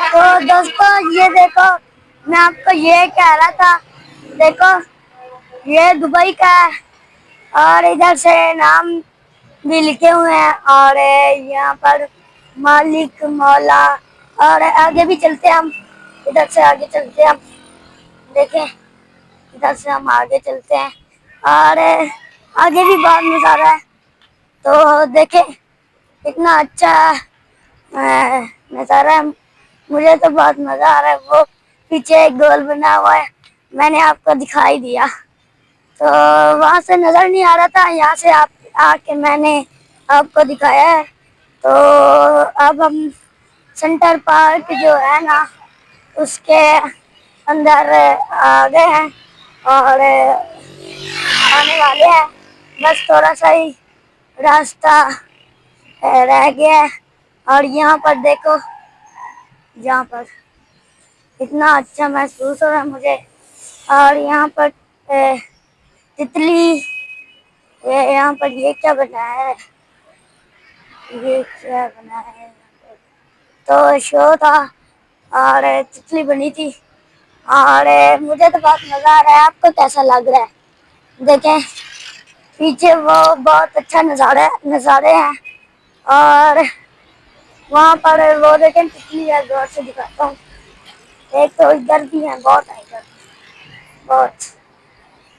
तो दोस्तों ये देखो, मैं आपको ये कह रहा था, देखो ये दुबई का है और इधर से नाम भी लिखे हुए हैं और यहाँ पर मालिक मौला। और आगे भी चलते हैं हम, इधर से आगे चलते हैं हम, देखें इधर से हम आगे चलते हैं और आगे भी बहुत नज़ारा है। तो देखें कितना अच्छा नज़ारा है, मुझे तो बहुत मज़ा आ रहा है। वो पीछे एक गोल बना हुआ है, मैंने आपको दिखाई दिया, तो वहाँ से नज़र नहीं आ रहा था, यहाँ से आप आके मैंने आपको दिखाया है। तो अब हम सेंटर पार्क जो है ना उसके अंदर आ गए हैं और आने वाले हैं, बस थोड़ा सा ही रास्ता रह गया है। और यहाँ पर देखो, यहाँ पर इतना अच्छा महसूस हो रहा है मुझे। और यहाँ पर तितली, यहाँ पर ये क्या बना है, ये क्या बना है, तो शो था और तितली बनी थी और मुझे तो बहुत मज़ा आ रहा है। आपको कैसा लग रहा है? देखें पीछे वो बहुत अच्छा नज़ारे हैं और वहाँ पर वो देखें तितली है, गौर से दिखाता हूँ। एक तो इधर भी है, बहुत है इधर, बहुत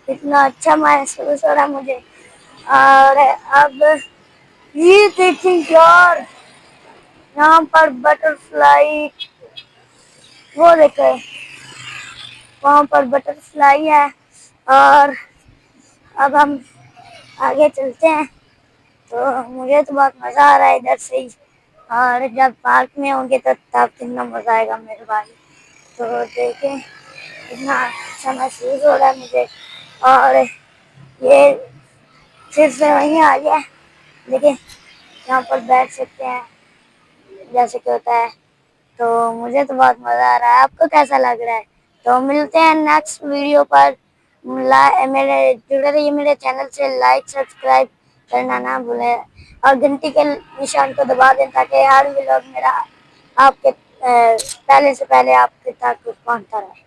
इतना अच्छा महसूस हो रहा है मुझे। और अब ये देखिए यार, यहाँ पर बटरफ्लाई, वो देखे वहाँ पर बटरफ्लाई है। और अब हम आगे चलते हैं, तो मुझे तो बहुत मज़ा आ रहा है इधर से ही। और जब पार्क में होंगे तो तब कितना मज़ा आएगा मेरे भाई। तो देखें इतना अच्छा महसूस हो रहा है मुझे। और ये फिर से वहीं आ गया, देखिए यहाँ पर बैठ सकते हैं जैसे कि होता है। तो मुझे तो बहुत मज़ा आ रहा है, आपको कैसा लग रहा है? तो मिलते हैं नेक्स्ट वीडियो पर। मेरे जुड़े रहिए मेरे चैनल से, लाइक सब्सक्राइब करना ना भूलें और घंटी के निशान को दबा दें ताकि हर व्लॉग मेरा आपके पहले से पहले आपके तक पहुंचता रहे।